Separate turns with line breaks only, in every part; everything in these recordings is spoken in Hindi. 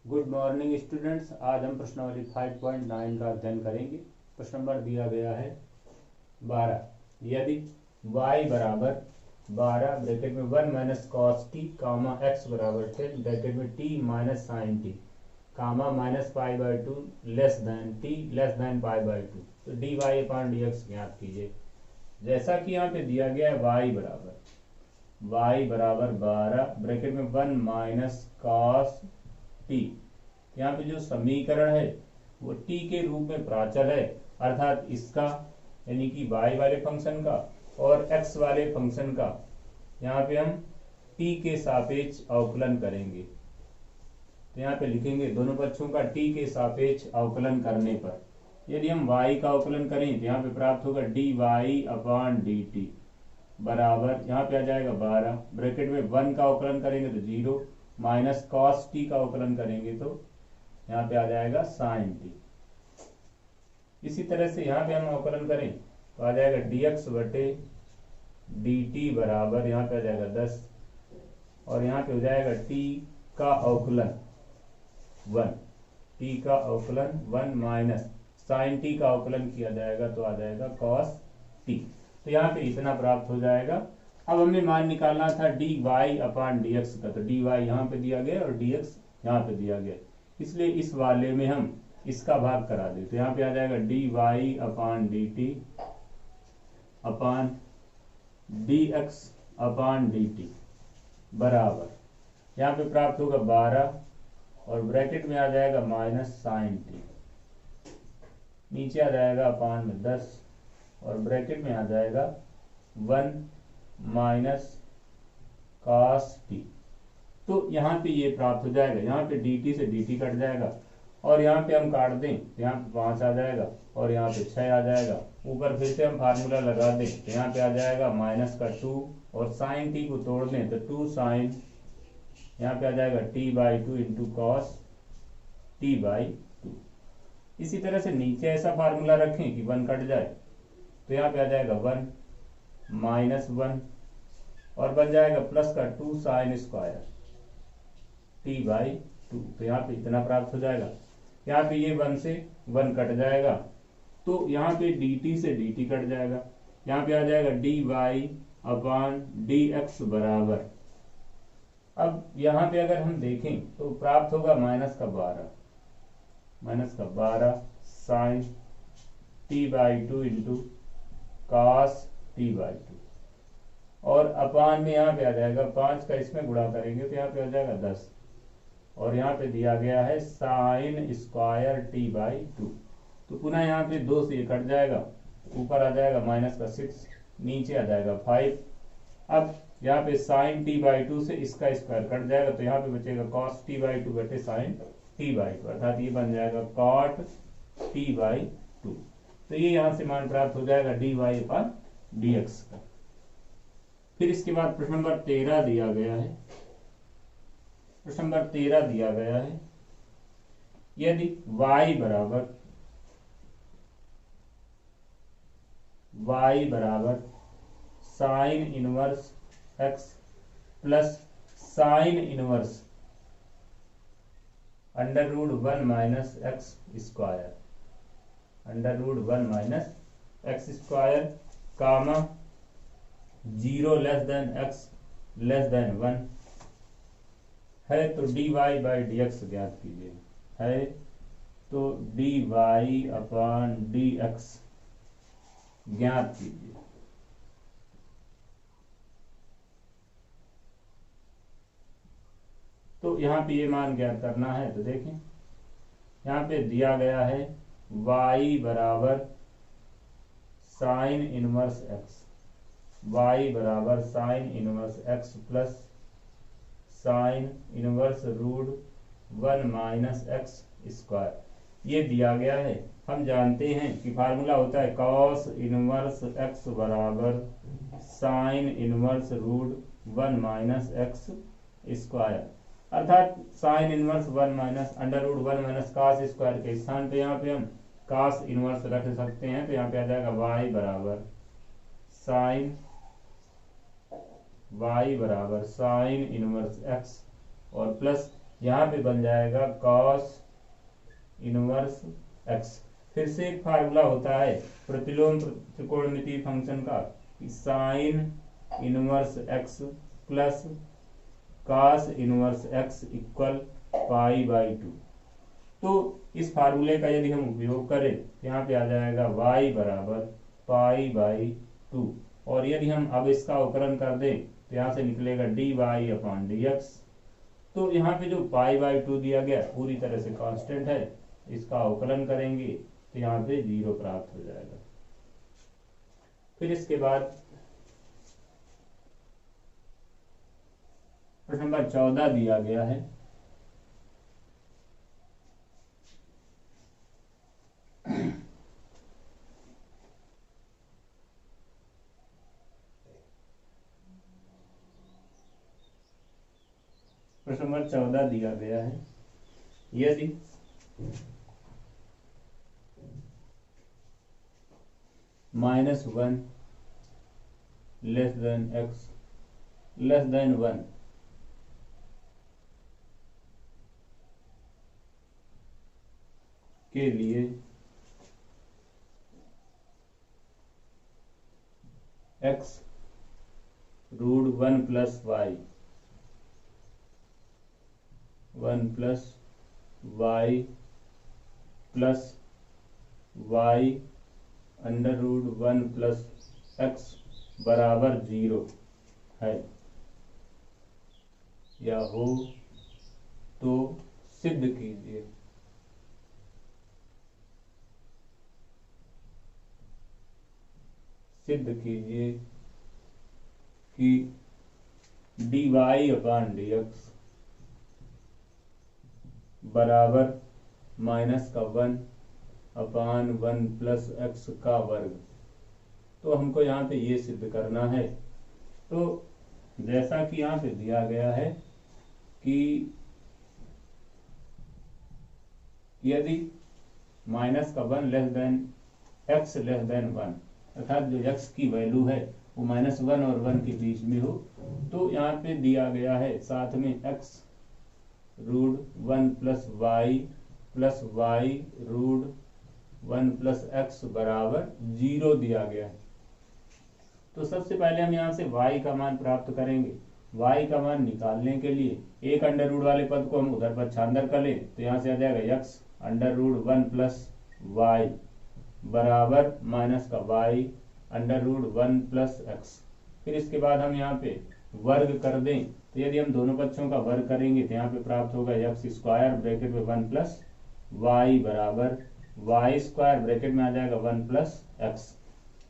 Good morning students. आज हम प्रश्नावली 5.9 का अध्ययन करेंगे। प्रश्न नंबर दिया गया है 12। यदि y बराबर 12 ब्रैकेट में 1 minus cos t comma x बराबर 10 ब्रैकेट में t minus sine t comma minus pi by two less than t less than pi by two, तो d y upon d x ज्ञात कीजिए। जैसा कि यहाँ पे दिया गया है y बराबर 12 ब्रैकेट में 1 माइनस कॉस टी, यहाँ पे जो समीकरण है वो टी के रूप में प्राचल है, अर्थात इसका यानी कि y वाले फंक्शन का और x वाले फंक्शन का यहाँ पे हम t के सापेक्ष अवकलन करेंगे। तो यहाँ पे लिखेंगे दोनों पक्षों का t के सापेक्ष अवकलन करने पर यदि हम y का अवकलन करें तो यहाँ पे प्राप्त होगा d y upon d t बराबर, यहाँ पे आ जाएगा 12 ब्रैकेट में 1 का अवकलन करेंगे तो 0 माइनस कॉस टी का अवकलन करेंगे तो यहाँ पे आ जाएगा साइन टी। इसी तरह से यहाँ पे हम अवकलन करें तो आ जाएगा dx बटे dt बराबर, यहाँ पे आ जाएगा 10 और यहाँ पे हो जाएगा t का अवकलन 1, t का अवकलन 1 माइनस साइन टी का अवकलन किया जाएगा तो आ जाएगा cos t। तो यहाँ पे इतना प्राप्त हो जाएगा। अब हमें मान निकालना था d y upon d x का, तो डी वाई यहाँ पे दिया गया और डी एक्स यहाँ पे दिया गया, इसलिए इस वाले में हम इसका भाग करा दें तो यहाँ पे आ जाएगा d y upon d t upon d x upon d t बराबर, यहाँ पे प्राप्त होगा 12 और ब्रैकेट में आ जाएगा माइनस साइन टी, नीचे आ जाएगा अपॉन में 10 और ब्रैकेट में आ जाएगा 1 माइनस कॉस टी। तो यहाँ पे ये प्राप्त हो जाएगा, यहाँ पे dt से dt कट जाएगा और यहाँ पे हम काट दें तो यहाँ पे 5 आ जाएगा और यहाँ पे 6 आ जाएगा। ऊपर फिर से हम फार्मूला लगा दें तो यहाँ पे आ जाएगा माइनस का 2 और साइन टी को तोड़ दें तो 2 साइन, यहाँ पे आ जाएगा t by 2 into cos t by 2। इसी तरह से नीचे ऐसा फार्मूला रखें कि 1 कट जाए तो यहाँ पे आ जाएगा 1 माइनस 1 और बन जाएगा प्लस का 2 साइन स्क्वायर t बाई 2, तो यहाँ पे इतना प्राप्त हो जाएगा। यहाँ पे ये 1 से 1 कट जाएगा तो यहाँ पे dt से dt कट जाएगा, यहाँ पे आ जाएगा d y upon d x बराबर। अब यहाँ पे अगर हम देखें तो प्राप्त होगा माइनस का 12 sine t by 2 into cos t by 2 और अपान में यहाँ पे आ जाएगा 5 का इसमें गुणा करेंगे तो यहाँ पे आ जाएगा 10 और यहाँ पे दिया गया है साइन स्क्वायर टी बाई 2, तो पुनः यहाँ पे 2 से ये कट जाएगा, ऊपर आ जाएगा माइनस का 6, नीचे आ जाएगा 5। अब यहाँ पे साइन टी बाई 2 से इसका स्क्वायर कट जाएगा तो यहाँ पे बचेगा कॉस टी बाई 2 बटे साइन टी बाई 2, अर्थात ये बन जाएगा कॉट टी बाई 2। तो ये यहाँ से मान प्राप्त हो जाएगा d y upon d x का। फिर इसके बाद प्रश्न नंबर 13 दिया गया है। प्रश्न नंबर 13 दिया गया है यदि y बराबर sine inverse x plus sine inverse under root 1 minus x square, under root 1 minus x square comma 0 less than x less than 1 है तो d y by d x ज्ञात कीजिए। है तो d y upon d x ज्ञात कीजिए। तो यहाँ पे ये मान ज्ञात करना है तो देखें यहाँ पे दिया गया है y बराबर साइन इनवर्स x, y बराबर sine inverse x plus sine inverse root 1 minus x square, ये दिया गया है। हम जानते हैं कि फार्मूला होता है कॉस इनवर्स x बराबर sine inverse root 1 minus x square, अर्थात sine inverse 1 minus under root 1 minus cos square के स्थान पे यहाँ पे हम कास इनवर्स रख सकते हैं तो यहाँ पे आ जाएगा y बराबर साइन इनवर्स x और प्लस यहाँ पे बन जाएगा कॉस इनवर्स एक्स। फिर से एक फार्मूला होता है प्रतिलोम त्रिकोणमितीय फंक्शन का, sine inverse x plus cos inverse x equal π/2। तो इस फार्मूले का यदि हम उपयोग करें तो यहाँ पे आ जाएगा y बराबर π/2, और यदि हम अब इसका अवकलन कर दें तो यहाँ से निकलेगा dy/dx। तो यहाँ पे जो π/2 दिया गया पूरी तरह से कांस्टेंट है, इसका अवकलन करेंगे तो यहाँ पे 0 प्राप्त हो जाएगा। फिर इसके बाद प्रश्न नंबर 14 दिया गया है। प्रश्न नंबर 14 दिया गया है, यदि -1 less than x less than 1 के लिए x √1 + y 1 + y + y √1 + x बराबर 0 है या हो तो सिद्ध कीजिए। सिद्ध कीजिए कि dy/dx बराबर -1/1 + x का वर्ग। तो हमको यहाँ पे ये सिद्ध करना है। तो जैसा कि यहाँ पे दिया गया है कि यदि -1 less than x less than 1, अर्थात जो x की वैल्यू है वो -1 और 1 के बीच में हो, तो यहाँ पे दिया गया है साथ में x √1 + y + y √1 + x बराबर 0 दिया गया है। तो सबसे पहले हम यहाँ से y का मान प्राप्त करेंगे। y का मान निकालने के लिए एक अंडर रूट वाले पद को हम उधर पक्षांतर कर लें तो यहाँ से आ जाएगा x √1 + y बराबर -y √1 + x। फिर इसके बाद हम यहाँ पे वर्ग कर दें तो यदि हम दोनों पक्षों का वर्ग करेंगे तो यहाँ पे प्राप्त होगा x² ब्रैकेट में 1 + y बराबर y² ब्रैकेट में आ जाएगा 1 + x।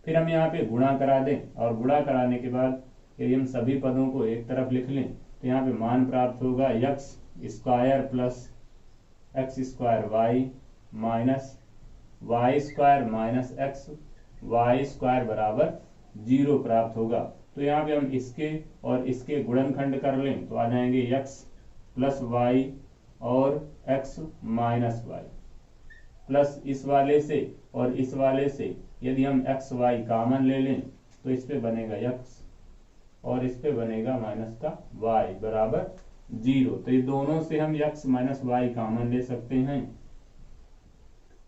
फिर हम यहाँ पे गुणा करा दें, और गुणा कराने के बाद यदि हम सभी पदों को एक तरफ लिख लें तो यहाँ पे मान प्राप्त होगा x² + x² y -y² - x y² बराबर 0 प्राप्त होगा। तो यहाँ पे हम इसके और इसके गुणनखंड कर लें तो आ जाएंगे x + y और x - y प्लस इस वाले से और इस वाले से यदि हम x y कॉमन ले लें तो इस पे बनेगा x और इस पे बनेगा -y बराबर 0। तो ये दोनों से हम x - y कॉमन ले सकते हैं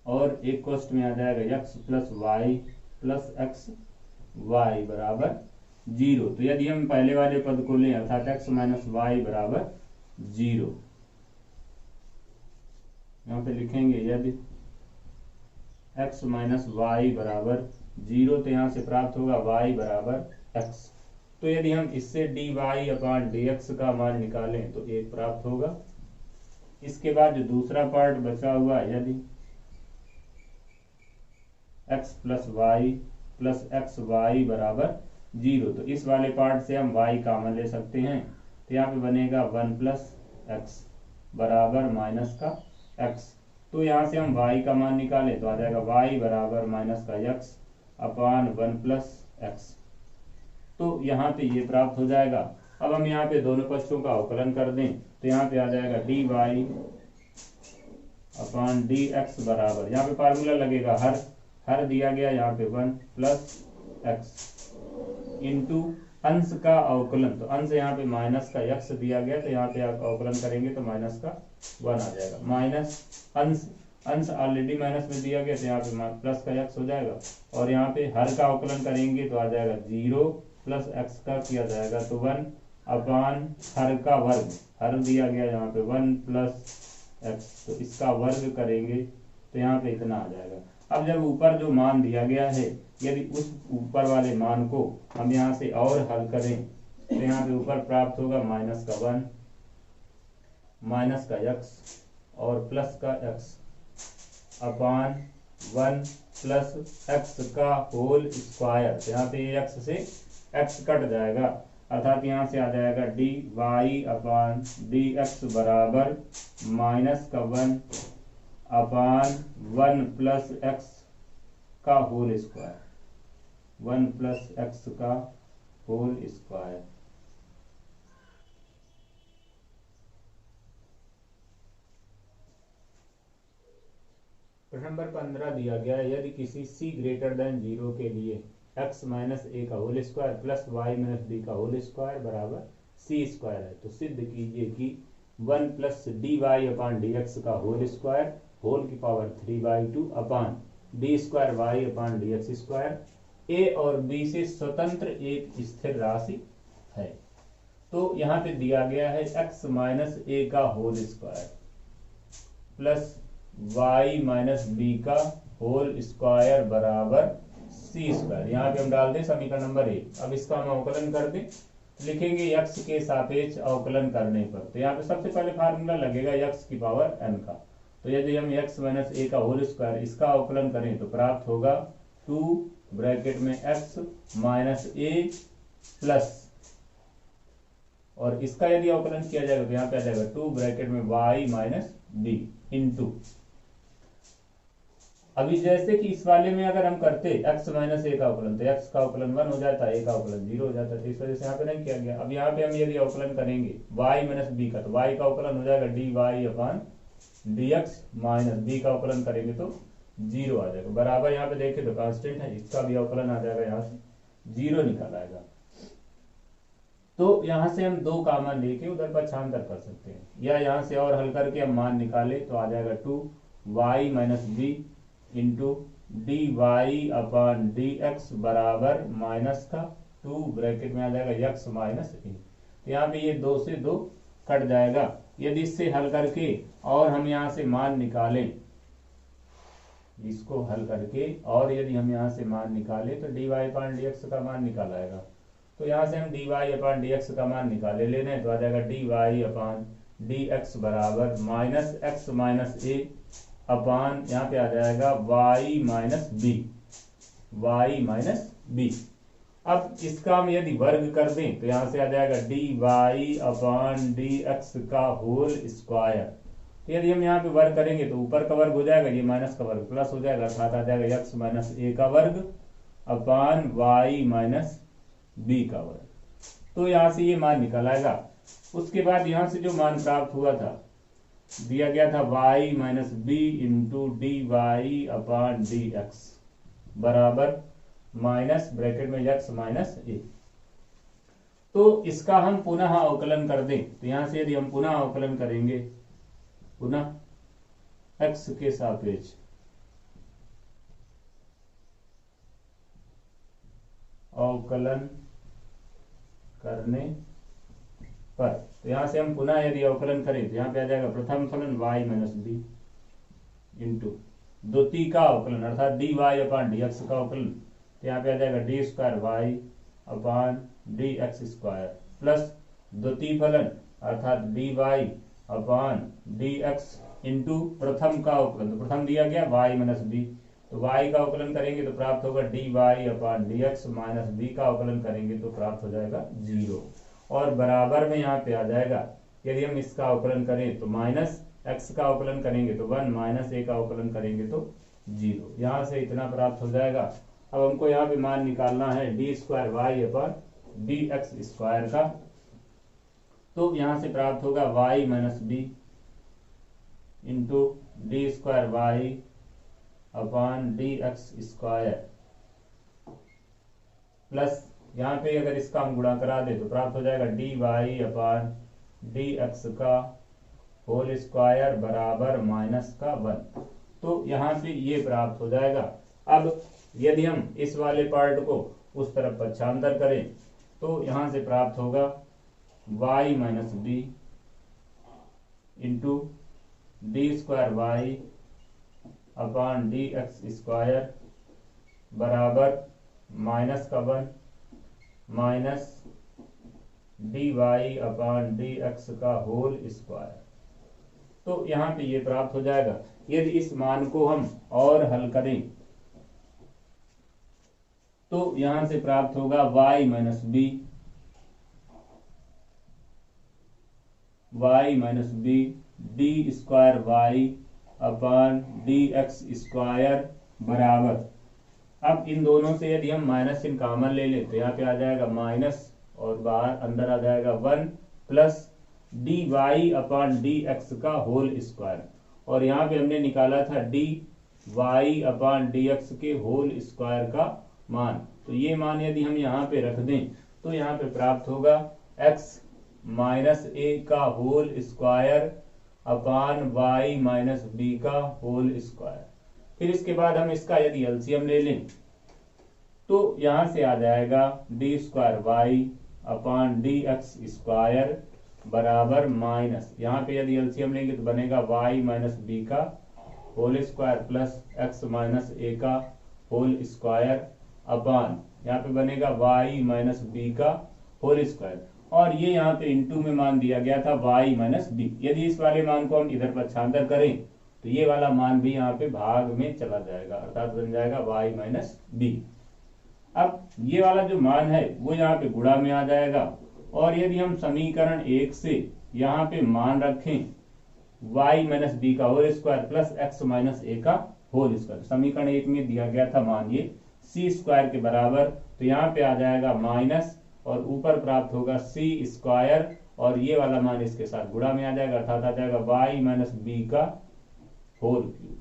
और एक कोष्ठ में आ जाएगा x + y + x y बराबर 0। तो यदि हम पहले वाले पद को लें अर्थात x - y बराबर 0, यहाँ पे लिखेंगे यदि x - y बराबर 0 तो यहाँ से प्राप्त होगा y बराबर x। तो यदि हम इससे dy/dx का मान निकालें तो 1 प्राप्त होगा। इसके बाद जो दूसरा पार्ट बचा हुआ यदि x + y + xy बराबर 0, तो इस वाले पार्ट से हम y कॉमन ले सकते हैं तो यहाँ पे बनेगा 1 + x बराबर -x। तो यहाँ से हम y का मान निकालें तो आ जाएगा y बराबर -x अपान 1 + x। तो यहाँ पे ये प्राप्त हो जाएगा। अब हम यहाँ पे दोनों पक्षों का अवकलन कर दें तो यहाँ पे आ जाएगा dy/dx बराबर, यहाँ पे फार्मूला लगेगा हर दिया गया यहाँ पे 1 + x इंटू अंश का अवकलन, तो अंश यहाँ पे माइनस का x दिया गया, तो यहाँ पे आप अवकलन करेंगे तो माइनस का 1 आ जाएगा। माइनस अंश, अंश ऑलरेडी माइनस में दिया गया, तो यहाँ पे प्लस का x हो जाएगा। और यहाँ पे हर का अवकलन करेंगे तो आ जाएगा 0 प्लस x का किया जाएगा तो 1 अपान हर का वर्ग, हर दिया गया यहाँ पे 1 प्लस x, तो इसका वर्ग करेंगे तो यहाँ पे इतना आ जाएगा। अब जब ऊपर जो मान दिया गया है, यदि उस ऊपर वाले मान को हम यहाँ से और हल करें तो यहाँ पे ऊपर प्राप्त होगा माइनस का 1, माइनस का x और प्लस का x अपान 1 प्लस x का होल स्क्वायर। यहाँ पे x से x कट जाएगा, अर्थात यहाँ से आ जाएगा dy अपान dx बराबर माइनस का 1 अपान 1 प्लस x का होल स्क्वायर, 1 प्लस x का होल स्क्वायर। प्रश्न नंबर 15 दिया गया है, यदि किसी c ग्रेटर देन 0 के लिए x माइनस ए का whole square plus y minus b का होल स्क्वायर बराबर c स्क्वायर है, तो सिद्ध कीजिए कि 1 plus d y upon d x का होल स्क्वायर होल की power 3/2 upon d square y upon d x square a और बी से स्वतंत्र एक स्थिर राशि है। तो यहाँ पे दिया गया है x माइनस ए का whole square plus y minus b का होल स्क्वायर बराबर सी स्क्वायर। यहाँ पे हम डाल दें समीकरण नंबर 1। अब इसका हम अवकलन कर दें, लिखेंगे x के सापेक्ष अवकलन करने पर, तो यहाँ पे सबसे पहले फार्मूला लगेगा x की पावर n का। तो यदि हम x माइनस ए का होल स्क्वायर इसका अवकलन करें तो प्राप्त होगा 2 ब्रैकेट में x माइनस ए प्लस, और इसका यदि अवकलन किया जाएगा तो यहाँ पे आ जाएगा 2 ब्रैकेट में y माइनस बी इंटू। अभी जैसे कि इस वाले में अगर हम करते x माइनस ए का अवकलन तो x का अवकलन 1 हो जाता है, a का अवकलन 0 हो जाता है, तो इस वजह से यहाँ पे नहीं किया गया। अब यहाँ पे हम यदि अवकलन करेंगे y माइनस बी का, तो y का अवकलन हो जाएगा d y upon d x, minus b का अवकलन करेंगे तो 0 आ जाएगा बराबर। यहाँ पे देखें तो कांस्टेंट है, इसका भी अवकलन आ जाएगा, यहाँ से 0 निकल आएगा। तो यहाँ से हम 2 कॉमन लेके उधर पक्षांतर कर सकते हैं, या यहाँ से और हल करके हम मान निकाले तो आ जाएगा 2y minus b into d y upon d x बराबर माइनस का 2 ब्रैकेट में आ जाएगा x माइनस ए। यहाँ पे ये 2 से 2 कट जाएगा। यदि इससे हल करके और हम यहाँ से मान निकालें, इसको हल करके और यदि हम यहाँ से मान निकालें तो d y upon d x का मान निकाल आएगा। तो यहाँ से हम d y upon d x का मान निकाले लेना है, तो आ जाएगा d y upon d x बराबर minus x minus a upon यहाँ पे आ जाएगा y minus b, y minus b. अब इसका हम यदि वर्ग कर दें तो यहाँ से आ जाएगा d y upon d x का होल स्क्वायर। तो यदि हम यहाँ पे वर्ग करेंगे तो ऊपर का वर्ग हो जाएगा, ये माइनस का वर्ग प्लस हो जाएगा, अर्थात आ जाएगा x माइनस ए का वर्ग अपान y माइनस बी का वर्ग। तो यहाँ से ये मान निकल आएगा। उसके बाद यहाँ से जो मान प्राप्त हुआ था, दिया गया था y minus b into d y upon d x बराबर माइनस ब्रैकेट में x माइनस ए। तो इसका हम पुनः अवकलन कर दें तो यहाँ से यदि हम पुनः अवकलन करेंगे, पुनः x के सापेक्ष अवकलन करने पर, तो यहाँ से हम पुनः यदि अवकलन करें तो यहाँ पे आ जाएगा प्रथम फलन y माइनस बी इंटू द्वितीय का अवकलन अर्थात D y upon d x का अवकलन, तो यहाँ पे आ जाएगा d square y upon d x square plus द्वितीय फलन अर्थात D y upon d x into प्रथम का अवकलन, तो प्रथम दिया गया y माइनस बी, तो y का अवकलन करेंगे तो प्राप्त होगा d y upon d x minus b का अवकलन करेंगे तो प्राप्त हो जाएगा 0, और बराबर में यहाँ पे आ जाएगा यदि हम इसका अवकलन करें तो माइनस x का अवकलन करेंगे तो 1 माइनस a का अवकलन करेंगे तो 0। यहाँ से इतना प्राप्त हो जाएगा। अब हमको यहाँ पे मान निकालना है d square y upon d x square का, तो यहाँ से प्राप्त होगा y minus b into d square y upon d x square plus यहाँ पे अगर इसका हम गुणा करा दे तो प्राप्त हो जाएगा dy अपान dx का होल स्क्वायर बराबर -1। तो यहाँ पे ये प्राप्त हो जाएगा। अब यदि हम इस वाले पार्ट को उस तरफ पक्षांतर करें तो यहाँ से प्राप्त होगा y minus b into d square y upon d x square बराबर -1 minus d y upon d x का होल स्क्वायर। तो यहाँ पे ये प्राप्त हो जाएगा। यदि इस मान को हम और हल करें तो यहां से प्राप्त होगा y minus b d square y upon d x square बराबर, अब इन दोनों से यदि हम माइनस चिन्ह कॉमन ले लें तो यहाँ पे आ जाएगा माइनस और बाहर अंदर आ जाएगा 1 plus d y upon d x का होल स्क्वायर, और यहाँ पे हमने निकाला था d y upon d x के होल स्क्वायर का मान। तो ये मान यदि हम यहाँ पे रख दें तो यहाँ पे प्राप्त होगा x माइनस ए का whole square upon y minus b का होल स्क्वायर। फिर इसके बाद हम इसका यदि एलसीएम ले लें तो यहाँ से आ जाएगा d square y upon d x square बराबर माइनस, यहाँ पे यदि एलसीएम लेंगे तो बनेगा y माइनस बी का whole square plus x minus a का होल स्क्वायर अपान यहाँ पे बनेगा y माइनस बी का होल स्क्वायर, और ये यहाँ पे इनटू में मान दिया गया था y माइनस बी। यदि इस वाले मान को हम इधर पक्षांतर करें तो ये वाला मान भी यहाँ पे भाग में चला जाएगा, अर्थात बन जाएगा y माइनस बी। अब ये वाला जो मान है वो यहाँ पे गुणा में आ जाएगा, और यदि हम समीकरण 1 से यहाँ पे मान रखें y माइनस बी का whole square plus x minus a का होल स्क्वायर, समीकरण 1 में दिया गया था मान ये c स्क्वायर के बराबर, तो यहाँ पे आ जाएगा माइनस और ऊपर प्राप्त होगा c स्क्वायर, और ये वाला मान इसके साथ गुणा में आ जाएगा, अर्थात आ जाएगा y माइनस बी का होल क्यूब।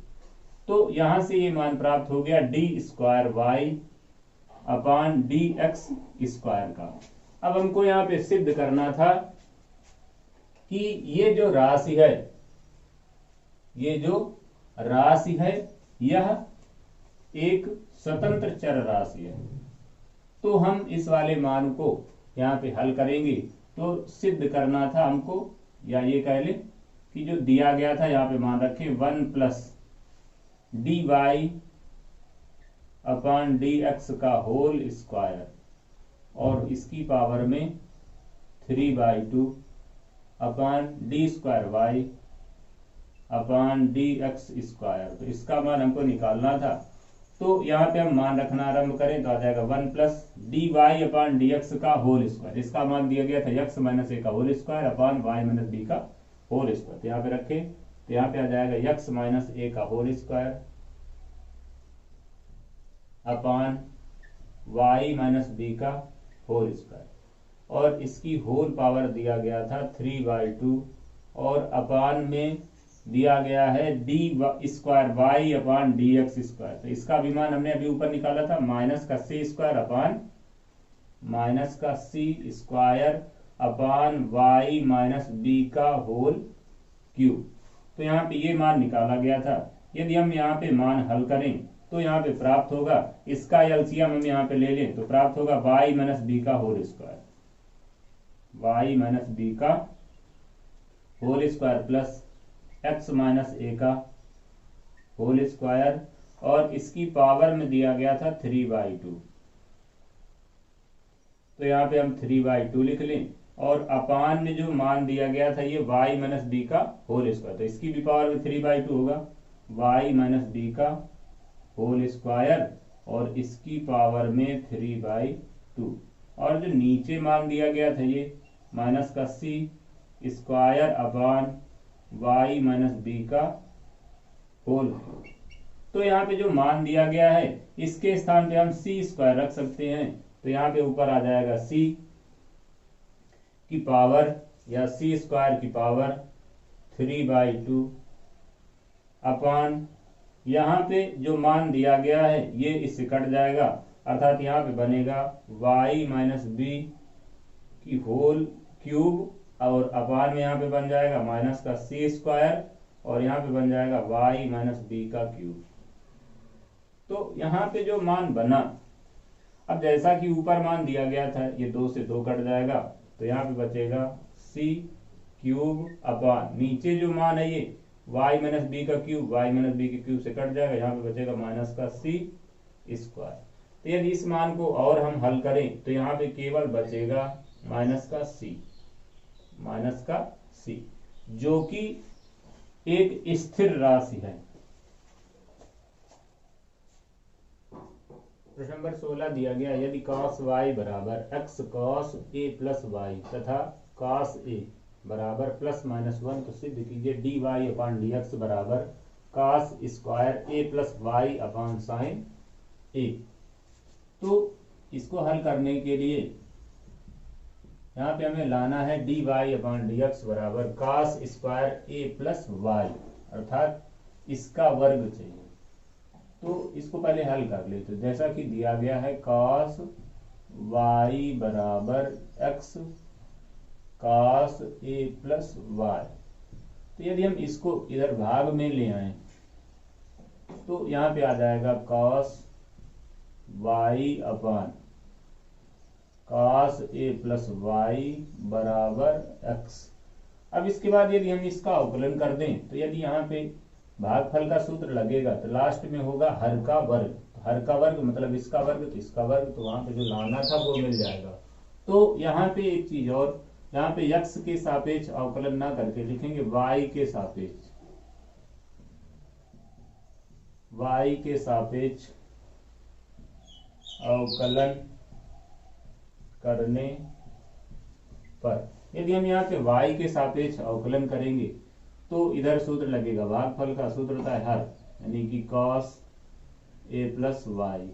तो यहां से ये मान प्राप्त हो गया D square y upon d x square का। अब हमको यहाँ पे सिद्ध करना था कि ये जो राशि है यह एक स्वतंत्र चर राशि है। तो हम इस वाले मान को यहाँ पे हल करेंगे तो सिद्ध करना था हमको, या ये कह ले कि जो दिया गया था यहाँ पे मान रखें 1 plus d y upon d x का होल स्क्वायर और इसकी पावर में 3/2 upon d square y upon d x square. तो इसका मान हमको निकालना था, तो यहाँ पे हम मान रखना आरंभ करें तो आ जाएगा 1 plus d y upon d x का होल स्क्वायर, इसका मान दिया गया था x माइनस ए का whole square upon y minus b का होल स्क्वायर। तो यहाँ पे रखें तो यहाँ पे आ जाएगा x माइनस ए का whole square upon y minus b का होल स्क्वायर, और इसकी होल पावर दिया गया था 3/2 और अपान में दिया गया है d square y upon d x square. तो इसका भी मान हमने अभी ऊपर निकाला था माइनस का सी स्क्वायर अपान माइनस का c square upon y minus b का होल क्यूब। तो यहाँ पे ये मान निकाला गया था। यदि हम यहाँ पे मान हल करें तो यहाँ पे प्राप्त होगा, इसका एलसीएम हम यहाँ पे ले लें तो प्राप्त होगा वाई माइनस बी का whole square, y minus b का whole square plus x minus a का होल स्क्वायर, और इसकी पावर में दिया गया था 3/2। तो यहाँ पे हम 3/2 लिख लें, और अपान में जो मान दिया गया था ये y माइनस बी का होल स्क्वायर, तो इसकी भी पावर में 3/2 होगा, y माइनस बी का होल स्क्वायर और इसकी पावर में 3/2, और जो नीचे मान दिया गया था ये माइनस का c square upon y minus b का होल। तो यहाँ पे जो मान दिया गया है इसके स्थान पे हम सी स्क्वायर रख सकते हैं, तो यहाँ पे ऊपर आ जाएगा c की पावर या सी स्क्वायर की पावर 3/2 अपान यहाँ पे जो मान दिया गया है ये इससे कट जाएगा, अर्थात यहाँ पे बनेगा y माइनस बी की होल क्यूब और अपान में यहाँ पे बन जाएगा माइनस का सी स्क्वायर और यहाँ पे बन जाएगा y माइनस बी का क्यूब। तो यहाँ पे जो मान बना, अब जैसा कि ऊपर मान दिया गया था ये 2 से 2 कट जाएगा तो यहाँ पे बचेगा सी क्यूब अपान नीचे जो मान है ये y माइनस बी का क्यूब y माइनस बी के क्यूब से कट जाएगा, यहाँ पे बचेगा माइनस का सी स्क्वायर। तो यदि इस मान को और हम हल करें तो यहाँ पे केवल बचेगा माइनस का सी जो कि एक स्थिर राशि है। प्रश्न नंबर 16 दिया गया, यदि cos y बराबर x cos a plus y तथा cos a बराबर प्लस माइनस 1 तो सिद्ध कीजिए dy अपान dx बराबर cos square a plus y upon sine a। तो इसको हल करने के लिए यहाँ पे हमें लाना है dy अपान dx बराबर cos square a plus y अर्थात इसका वर्ग चाहिए। तो इसको पहले हल कर ले, तो जैसा कि दिया गया है cos y बराबर x cos a plus y, तो यदि हम इसको इधर भाग में ले आए तो यहाँ पे आ जाएगा cos y upon cos a plus y बराबर x। अब इसके बाद यदि हम इसका अवकलन कर दें तो यदि यहाँ पे भागफल का सूत्र लगेगा तो लास्ट में होगा हर का वर्ग, तो हर का वर्ग मतलब इसका वर्ग तो इसका वर्ग, तो वहां पे जो लाना था वो मिल जाएगा। तो यहाँ पे एक चीज और, यहाँ पे x के सापेक्ष अवकलन ना करके लिखेंगे y के सापेक्ष, y के सापेक्ष अवकलन करने पर यदि हम यहाँ पे y के सापेक्ष अवकलन करेंगे तो इधर सूत्र लगेगा, भागफल का सूत्र होता है हर, यानी कि cos a plus y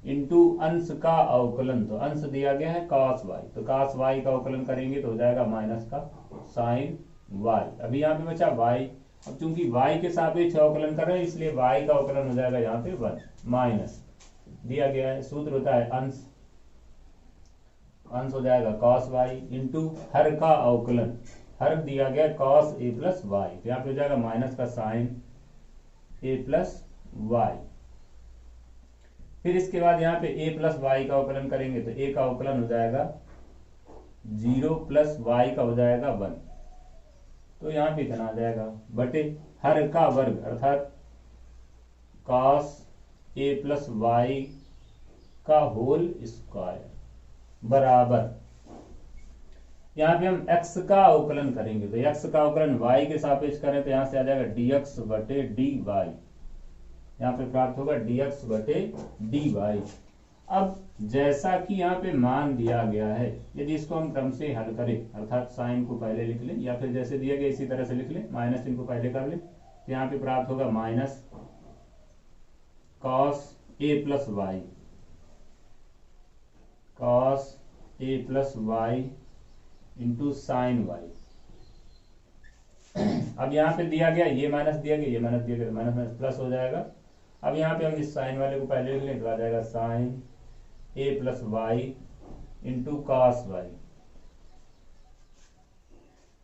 into अंश का अवकलन, तो अंश दिया गया है cos y, तो cos y का अवकलन करेंगे तो हो जाएगा माइनस का साइन y। अभी यहाँ पे बचा y, अब चूंकि y के सापेक्ष अवकलन कर रहे हैं इसलिए y का अवकलन हो जाएगा यहाँ पे 1 माइनस दिया गया है, सूत्र होता है अंश, अंश हो जाएगा cos y इंटू हर का अवकलन, हर दिया गया cos a प्लस वाई, तो यहाँ पे हो जाएगा माइनस का साइन a प्लस वाई। फिर इसके बाद यहाँ पे a प्लस वाई का अवकलन करेंगे तो a का अवकलन हो जाएगा 0 प्लस वाई का हो जाएगा 1, तो यहाँ पे इतना आ जाएगा बटे हर का वर्ग अर्थात cos a प्लस वाई का होल स्क्वायर बराबर, यहाँ पे हम x का अवकलन करेंगे तो x का अवकलन y के सापेक्ष करें तो यहाँ से आ जाएगा dx बटे dy, यहाँ पे प्राप्त होगा dx बटे dy। अब जैसा कि यहाँ पे मान दिया गया है यदि इसको हम क्रम से हल करें अर्थात साइन को पहले लिख लें या फिर जैसे दिया गया इसी तरह से लिख लें, माइनस इनको पहले कर लें तो यहाँ पे प्राप्त होगा minus cos a plus y, cos a plus y into sine y. अब यहाँ पे दिया गया ये माइनस दिया गया ये माइनस दिया गया, माइनस माइनस प्लस हो जाएगा। अब यहाँ पे हम इस साइन वाले को पहले लिख लें तो आ जाएगा sine a plus y into cos y.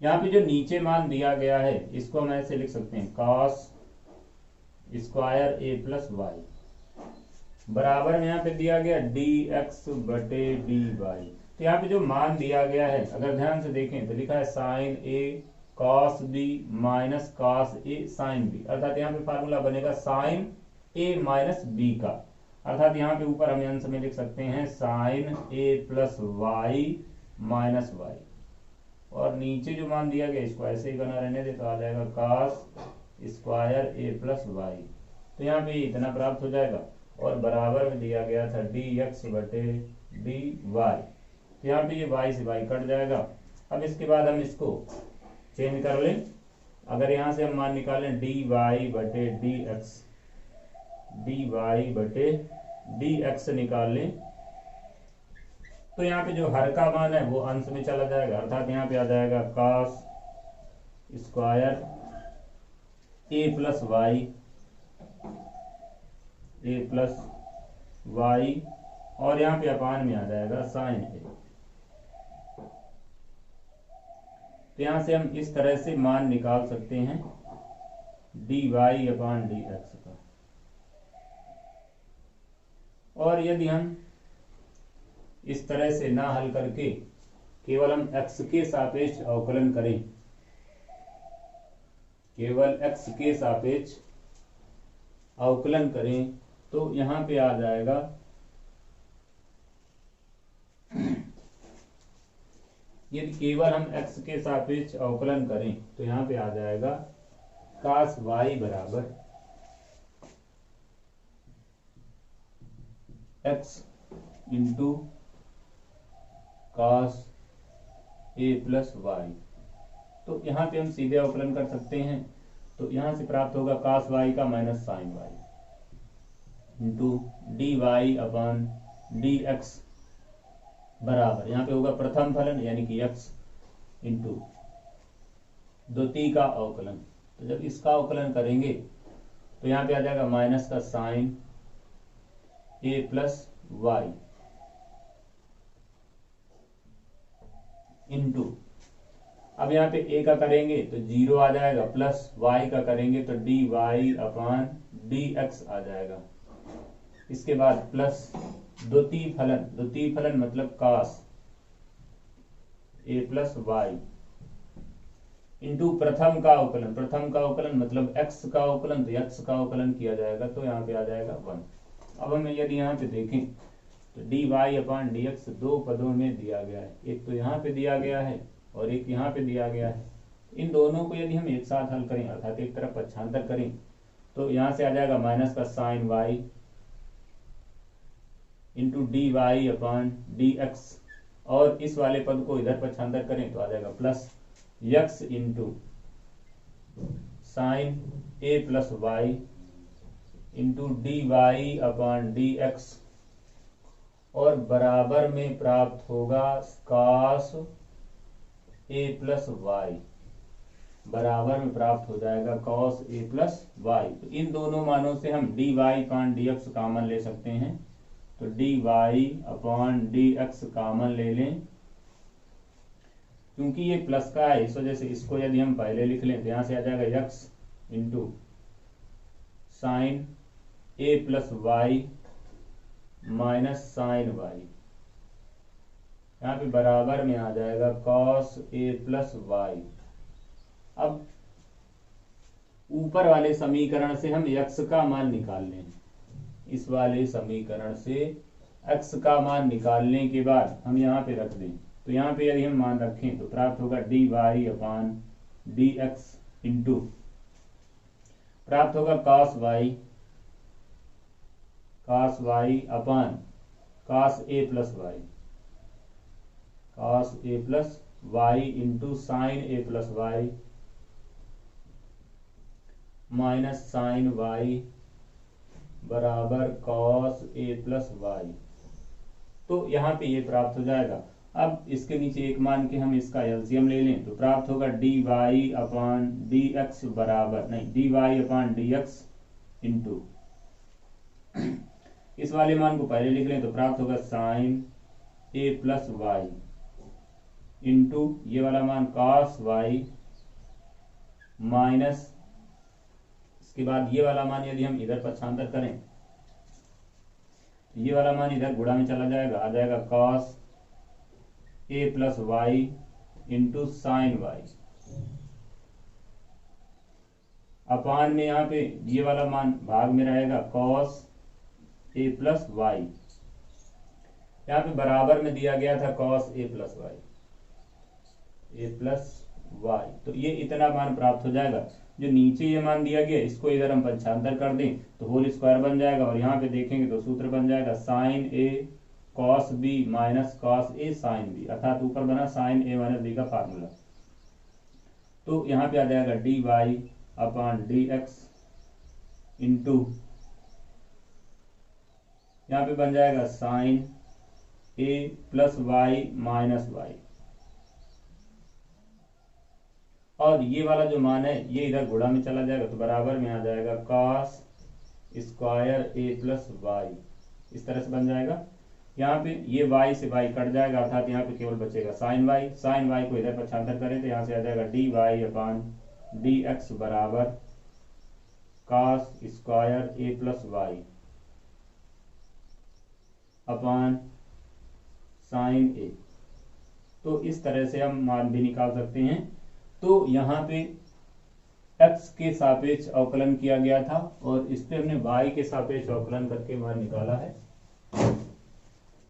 यहाँ पे जो नीचे मान दिया गया है इसको हम ऐसे लिख सकते हैं cos square a plus y बराबर में यहाँ पे दिया गया dx बटे dy। तो यहाँ पे जो मान दिया गया है अगर ध्यान से देखें तो लिखा है sine a cos b minus cos a sine b, अर्थात यहाँ पे फार्मूला बनेगा साइन a माइनस b का, अर्थात यहाँ पे ऊपर हम अंश में लिख सकते हैं sine a plus y minus y, और नीचे जो मान दिया गया इसको ऐसे ही बना रहने दे तो आ जाएगा cos square a plus y. तो यहाँ पे इतना प्राप्त हो जाएगा और बराबर में दिया गया था dx बटे dy, तो यहाँ पे ये y से y कट जाएगा। अब इसके बाद हम इसको चेंज कर लें, अगर यहाँ से हम मान निकालें dy बटे dx, dy बटे dx निकाल लें तो यहाँ पे जो हर का मान है वो अंश में चला जाएगा, अर्थात यहाँ पे आ जाएगा cos square a plus y और यहाँ पे अपान में आ जाएगा साइन ए। तो यहाँ से हम इस तरह से मान निकाल सकते हैं dy अपान dx का। और यदि हम इस तरह से ना हल करके केवल हम x के सापेक्ष अवकलन करें, केवल x के सापेक्ष अवकलन करें, तो यहाँ पे आ जाएगा यदि केवल हम x के सापेक्ष अवकलन करें तो यहाँ पे आ जाएगा cos y बराबर x into cos a plus y. तो यहाँ पे हम सीधे अवकलन कर सकते हैं। तो यहाँ से प्राप्त होगा cos y का minus sine y into d y upon d x बराबर, यहाँ पे होगा प्रथम फलन यानी कि x इंटू द्वितीय का अवकलन। तो जब इसका अवकलन करेंगे तो यहाँ पे आ जाएगा माइनस का sine a plus y into, अब यहाँ पे a का करेंगे तो 0 आ जाएगा, प्लस y का करेंगे तो d y upon d x आ जाएगा। इसके बाद प्लस द्वितीय फलन मतलब cos a plus y into प्रथम का अवकलन मतलब x का अवकलन, तो x का अवकलन किया जाएगा तो यहाँ पे आ जाएगा 1। अब हमें यदि यहाँ पे देखें तो d y upon d x दो पदों में दिया गया है, एक तो यहाँ पे दिया गया है और एक यहाँ पे दिया गया है। इन दोनों को यदि हम एक साथ हल करें अर्थात एक तरफ पक्षांतर करें तो यहाँ से आ जाएगा माइनस का sine y into d y upon d x, और इस वाले पद को इधर पक्षांतर करें तो आ जाएगा plus x into sine a plus y into d y upon d x, और बराबर में प्राप्त होगा cos a प्लस वाई, बराबर में प्राप्त हो जाएगा cos a प्लस वाई। तो इन दोनों मानों से हम dy अपान dx कॉमन ले सकते हैं, तो dy अपान dx कॉमन ले लें। क्योंकि ये प्लस का है इस वजह से इसको यदि हम पहले लिख लें तो यहाँ से आ जाएगा x into sine a plus y minus sine y, यहाँ पे बराबर में आ जाएगा cos a प्लस वाई। अब ऊपर वाले समीकरण से हम x का मान निकाल लें, इस वाले समीकरण से x का मान निकालने के बाद हम यहाँ पे रख दें, तो यहाँ पे यदि हम मान रखें तो प्राप्त होगा d y upon d x into प्राप्त होगा cos y upon cos a plus y into sine a plus y minus sine y बराबर cos a प्लस वाई। तो यहाँ पे ये प्राप्त हो जाएगा। अब इसके नीचे एक मान के हम इसका एलसीएम ले लें तो प्राप्त होगा d y upon d x बराबर नहीं D y upon d x into इस वाले मान को पहले लिख लें तो प्राप्त होगा sign a plus y into ये वाला मान cos वाई माइनस, इसके बाद ये वाला मान यदि हम इधर पक्षांतर करें ये वाला मान इधर गुणा में चला जाएगा, आ जाएगा cos a plus y into sine y upon में यहाँ पे ये वाला मान भाग में रहेगा cos a प्लस वाई, यहाँ पे बराबर में दिया गया था cos a प्लस वाई। तो ये इतना मान प्राप्त हो जाएगा। जो नीचे ये मान दिया गया इसको इधर हम पंचांतर कर दें तो होल स्क्वायर बन जाएगा, और यहाँ पे देखेंगे तो सूत्र बन जाएगा sign A cos B minus cos A sine B, अर्थात ऊपर बना साइन ए माइनस बी का फार्मूला। तो यहाँ पे आ जाएगा d y upon d x into यहाँ पे बन जाएगा sign a plus y minus y, और ये वाला जो मान है ये इधर गुणा में चला जाएगा तो बराबर में आ जाएगा cos स्क्वायर ए प्लस वाई, इस तरह से बन जाएगा। यहाँ पे ये y से y कट जाएगा, अर्थात यहाँ पे केवल बचेगा साइन y। साइन y को इधर पक्षांतर करें तो यहाँ से आ जाएगा dy अपान dx बराबर cos square a plus y upon sine a। तो इस तरह से हम मान भी निकाल सकते हैं। तो यहाँ पे x के सापेक्ष अवकलन किया गया था और इस पे हमने y के सापेक्ष अवकलन करके मान निकाला है।